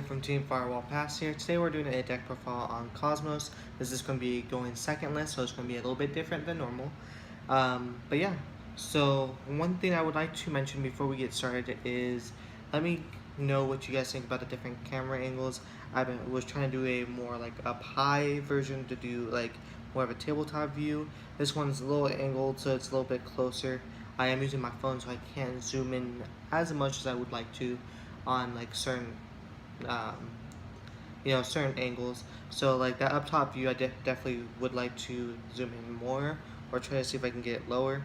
Nick from Team Firewall Pass here. Today we're doing a deck profile on Cosmos. This is going to be going second list, so it's going to be a little bit different than normal. But yeah, so one thing I would like to mention before we get started is let me know what you guys think about the different camera angles. Was trying to do a more like up high version to do like more of a tabletop view. This one's a little angled, so it's a little bit closer. I am using my phone, so I can't zoom in as much as I would like to on like certain um, certain angles. So like that up top view, I definitely would like to zoom in more or try to see if I can get it lower.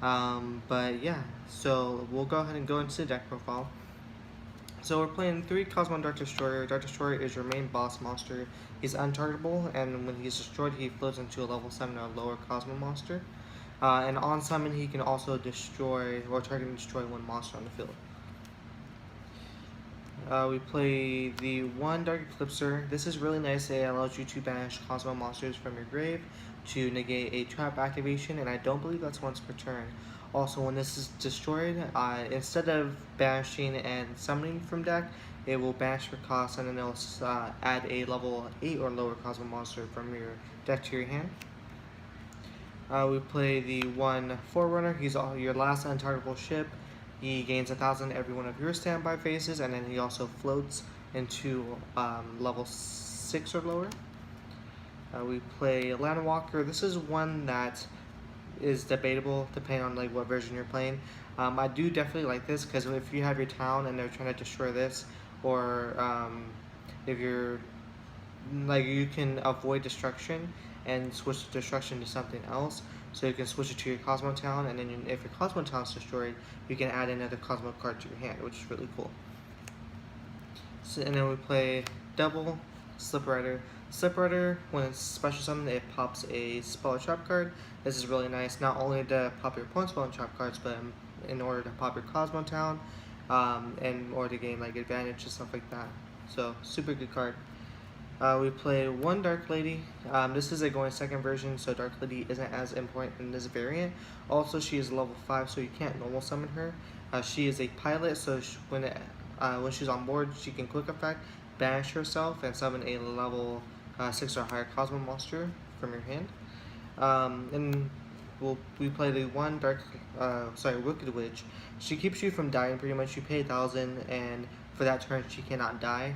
But yeah, so we'll go ahead and go into the deck profile. So we're playing 3 Kozmo Dark Destroyer. Dark Destroyer is your main boss monster. He's untargetable, and when he's destroyed, he floats into a level 7 or lower Kozmo monster. And on summon, he can also destroy or target and destroy one monster on the field. We play the 1 Dark Eclipser. This is really nice. It allows you to banish Kozmo monsters from your grave to negate a trap activation, and I don't believe that's once per turn. Also, when this is destroyed, instead of banishing and summoning from deck, it will banish for cost, and then it'll add a level 8 or lower Kozmo monster from your deck to your hand. We play the 1 Forerunner. He's your last untargetable ship. He gains 1,000 every one of your standby phases, and then he also floats into level 6 or lower. We play Landwalker. This is one that is debatable depending on like what version you're playing. I do definitely like this because if you have your town and they're trying to destroy this, or if you're like you can avoid destruction and switch the destruction to something else. So you can switch it to your Kozmo town, and then if your Kozmo town is destroyed, you can add another Kozmo card to your hand, which is really cool. So, and then we play double Slip Rider. Slip Rider, when it's special summoned, it pops a spell or trap card. This is really nice, not only to pop your opponent's spell and trap cards, but in order to pop your Kozmo town, and or to gain like advantage and stuff like that. So super good card. We play 1 Dark Lady. This is a going second version, so Dark Lady isn't as important in this variant. Also, she is level 5, so you can't normal summon her. She is a pilot, so when she's on board, she can quick effect, banish herself, and summon a level 6 or higher Kozmo monster from your hand. And we play the 1 Wicked Witch. She keeps you from dying pretty much. You pay 1,000, and for that turn, she cannot die.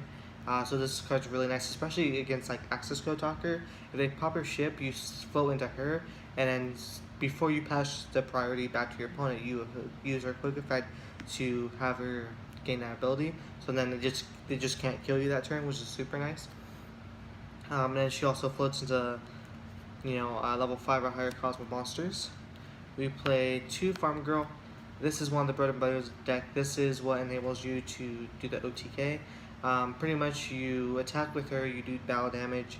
So this card's really nice, especially against like Access Code Talker. If they pop her ship, you float into her, and then before you pass the priority back to your opponent, you use her quick effect to have her gain that ability. So then they just can't kill you that turn, which is super nice. And then she also floats into level 5 or higher Kozmo monsters. We play 2 Farm Girl. This is one of the bread and butter deck. This is what enables you to do the OTK. Pretty much you attack with her, you do battle damage.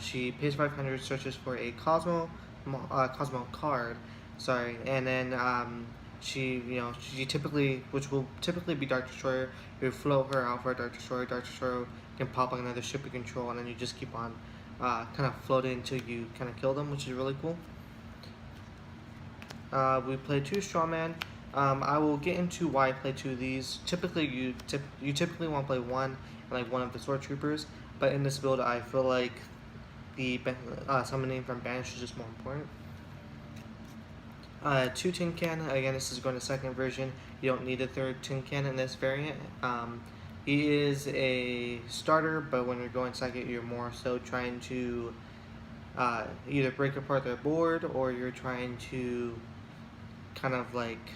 She pays 500, searches for a Kozmo card, and then she typically, which will typically be Dark Destroyer, you float her out for a Dark Destroyer. Dark Destroyer can pop like another ship you control, and then you just keep on kind of floating until you kind of kill them, which is really cool. We play 2 Strawman. I will get into why I play 2 of these. Typically, you typically want to play 1 and like 1 of the Sword Troopers, but in this build, I feel like the summoning from Banish is just more important. 2 Tin Can. Again, this is going to second version. You don't need a 3rd Tin Can in this variant. He is a starter, but when you're going second, you're more so trying to either break apart their board, or you're trying to kind of like,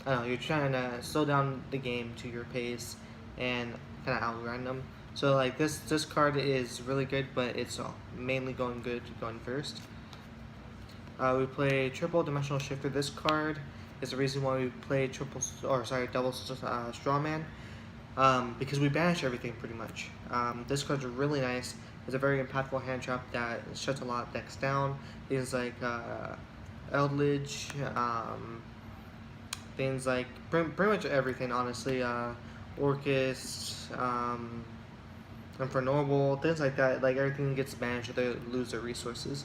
I don't know, you're trying to slow down the game to your pace and kind of outrun them. So like this card is really good, but it's mainly going first. We play Triple Dimensional Shifter. This card is the reason why we play double Strawman, because we banish everything pretty much. This card's really nice. It's a very impactful hand trap that shuts a lot of decks down. Things like Eldritch, things like pretty much everything, honestly. Orcus, Infernoble, things like that. Like everything gets banished, they lose their resources.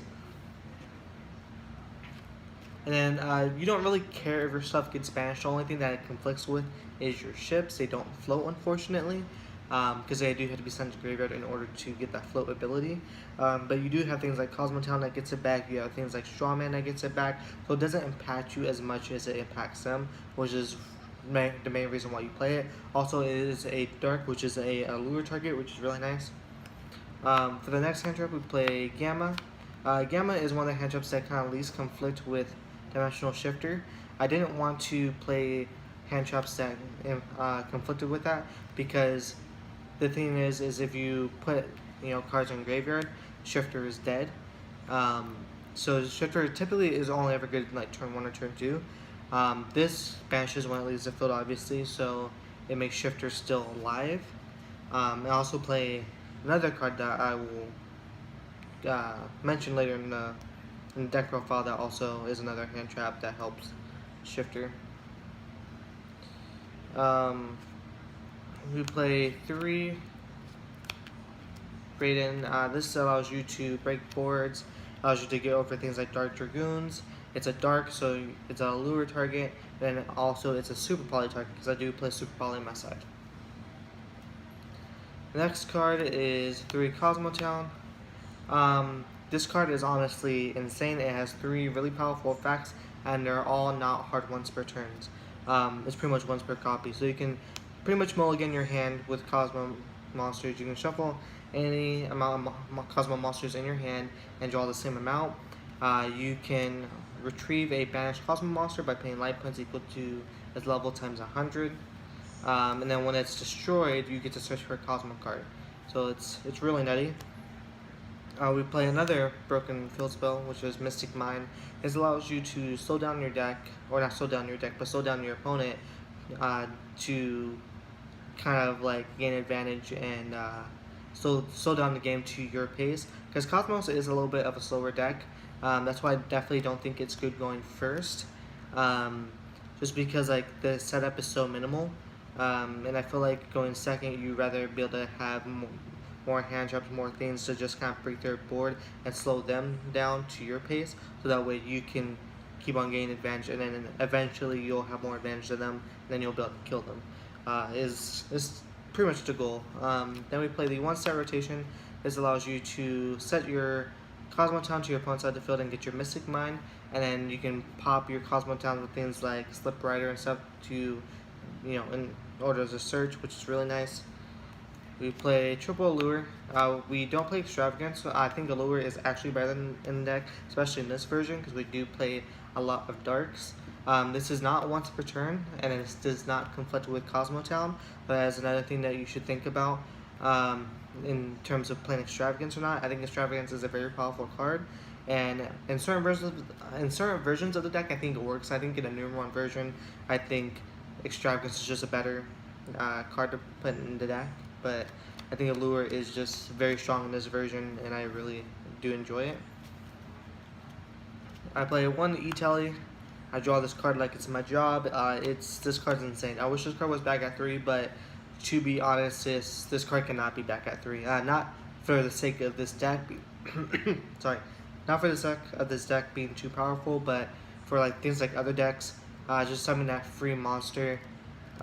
And then you don't really care if your stuff gets banished. The only thing that it conflicts with is your ships. They don't float, unfortunately. because they do have to be sent to graveyard in order to get that float ability. But you do have things like Kozmo that gets it back. You have things like Strawman that gets it back. So it doesn't impact you as much as it impacts them, which is the main reason why you play it. Also, it is a dark, which is a lure target, which is really nice. For the next hand trap, we play Gamma. Gamma is one of the hand traps that kind of least conflict with Dimensional Shifter. I didn't want to play hand traps that conflicted with that, because the thing is if you put cards in graveyard, Shifter is dead. So Shifter typically is only ever good like turn 1 or turn 2. This banishes when it leaves the field, obviously, so it makes Shifter still alive. I also play another card that I will mention later in the deck profile that also is another hand trap that helps Shifter. We play 3 Raiden. This allows you to break boards, allows you to get over things like Dark Dragoons. It's a dark, so it's a lure target, and also it's a super poly target, because I do play super poly on my side. The next card is 3 Kozmo. This card is honestly insane. It has 3 really powerful effects, and they're all not hard once per turns. It's pretty much once per copy, so you can pretty much mulligan your hand with Kozmo monsters. You can shuffle any amount of Kozmo monsters in your hand and draw the same amount. You can retrieve a banished Kozmo monster by paying life points equal to its level times 100. And then when it's destroyed, you get to search for a Kozmo card. So it's really nutty. We play another broken field spell, which is Mystic Mine. This allows you to slow down your deck, or not slow down your deck, but slow down your opponent to kind of like gain advantage and slow down the game to your pace. Because Cosmos is a little bit of a slower deck. That's why I definitely don't think it's good going first. Just because like the setup is so minimal. And I feel like going second, you'd rather be able to have more hand traps, more things to just kind of break their board and slow them down to your pace, so that way you can keep on gaining advantage, and then eventually you'll have more advantage than them, and then you'll be able to kill them. Is pretty much the goal. Then we play the 1-set rotation. This allows you to set your Kozmo to your opponent's side of the field and get your Mystic Mine, and then you can pop your Kozmo with things like Slip Rider and stuff to, in order as a search, which is really nice. We play triple Allure. We don't play Extravagance, so I think Allure is actually better than in the deck, especially in this version, because we do play a lot of darks. This is not once per turn, and it does not conflict with Kozmo Town, but that's another thing that you should think about in terms of playing Extravagance or not. I think Extravagance is a very powerful card, and in certain versions of the deck, I think it works. I think in a newer one version, I think Extravagance is just a better card to put in the deck. But I think Allure is just very strong in this version, and I really do enjoy it. I play 1 E-Tally. I draw this card like it's my job. This card's insane. I wish this card was back at 3, but to be honest, this card cannot be back at 3. Not for the sake of this deck. Sorry, not for the sake of this deck being too powerful, but for like things like other decks, just summon that free monster,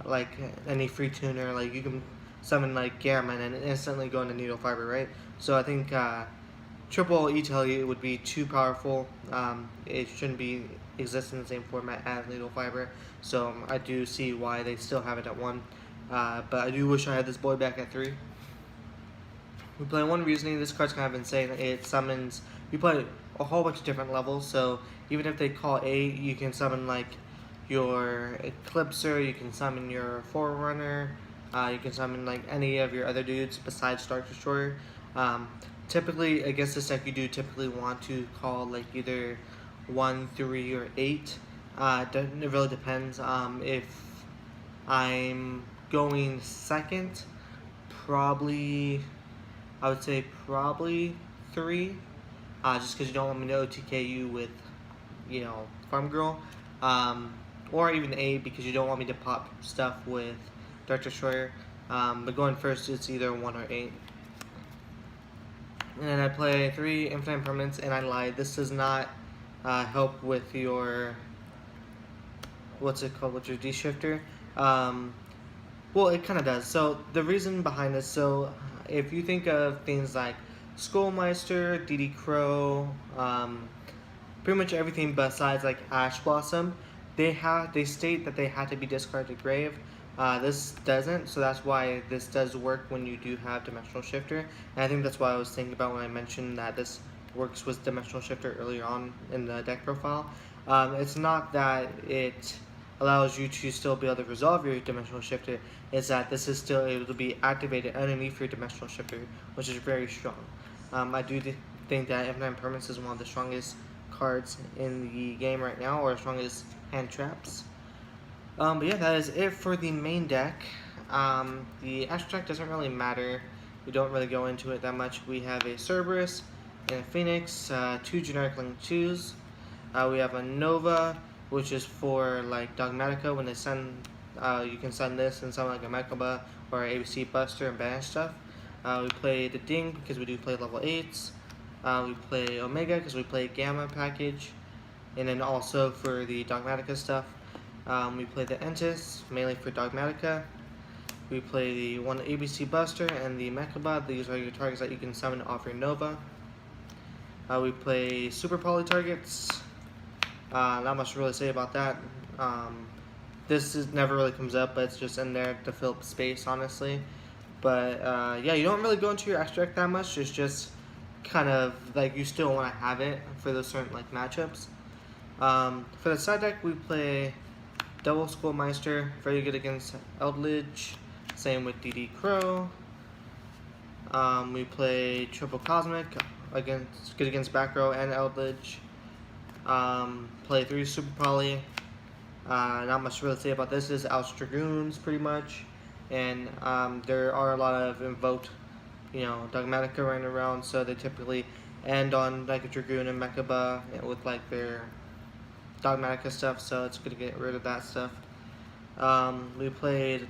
like any free tuner. Like you can summon like Garamon and instantly go into Needle Fiber, right? So I think triple E-Tally would be too powerful. It shouldn't be exist in the same format as Needle Fiber. So I do see why they still have it at 1. But I do wish I had this boy back at 3. We play 1 Reasoning. This card's kind of insane. It summons. You play a whole bunch of different levels. So even if they call 8, you can summon like your Eclipser. You can summon your Forerunner. You can summon like any of your other dudes besides Dark Destroyer. Typically, against this deck, you do typically want to call like either 1, 3, or 8. It really depends. If I'm going second, probably, I would say probably 3. Just because you don't want me to OTK you with, Farm Girl. Or even 8, because you don't want me to pop stuff with Dark Destroyer. But going first, it's either 1 or 8. And then I play 3 Infinite Permanents, and I lied. This does not help with your, what's it called, with your D-Shifter. Well, it kind of does. So the reason behind this, so if you think of things like Schoolmeister, DD Crow, pretty much everything besides like Ash Blossom, they state that they had to be discarded to grave. This doesn't, so that's why this does work when you do have Dimensional Shifter. And I think that's what I was thinking about when I mentioned that this works with Dimensional Shifter earlier on in the deck profile. It's not that it allows you to still be able to resolve your Dimensional Shifter, is that this is still able to be activated underneath your Dimensional Shifter, which is very strong. I do think that F9 Permanence is one of the strongest cards in the game right now, or strongest hand traps. But yeah, that is it for the main deck. The abstract doesn't really matter. We don't really go into it that much. We have a Cerberus and a Phoenix, two generic Link 2s. We have a Nova, which is for like Dogmatica. When they send, you can send this and something like a Mechaba or ABC Buster and banish stuff. We play the Ding because we do play level 8s. We play Omega because we play Gamma package. And then also for the Dogmatica stuff, we play the Entis, mainly for Dogmatica. We play the one ABC Buster and the Mechaba. These are your targets that you can summon off your Nova. We play Super Poly targets. Not much to really say about that. Never really comes up, but it's just in there to fill up space, honestly. But yeah, you don't really go into your extract that much. It's just kind of like you still want to have it for those certain like matchups. For the side deck, we play Double Schoolmeister, very good against Eldritch. Same with DD Crow. We play Triple Cosmic, good against back row and Eldritch. Play 3 Super Poly. Not much to really say about this. Is Outs Dragoons pretty much, and there are a lot of invoked, Dogmatica running around, so they typically end on like a Dragoon and Mechaba with like their Dogmatica stuff. So it's good to get rid of that stuff. We played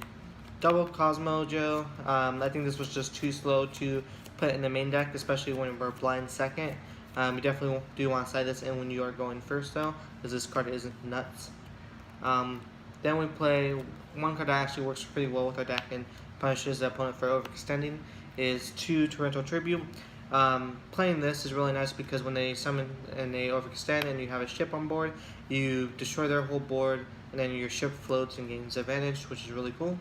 double Kozmo Joe. I think this was just too slow to put in the main deck, especially when we're blind second. You definitely do want to side this in when you are going first though, because this card isn't nuts. Then we play one card that actually works pretty well with our deck and punishes the opponent for overextending is 2 Torrential Tribute. Playing this is really nice because when they summon and they overextend and you have a ship on board, you destroy their whole board and then your ship floats and gains advantage, which is really cool.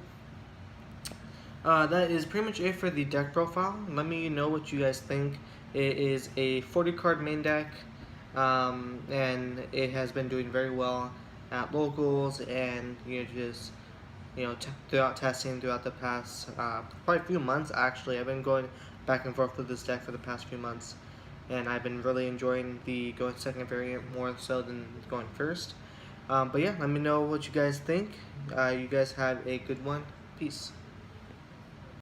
That is pretty much it for the deck profile. Let me know what you guys think. It is a 40 card main deck, and it has been doing very well at locals and throughout testing throughout the past probably a few months. Actually, I've been going back and forth with this deck for the past few months, and I've been really enjoying the going second variant more so than going first. But yeah, let me know what you guys think. You guys have a good one. Peace.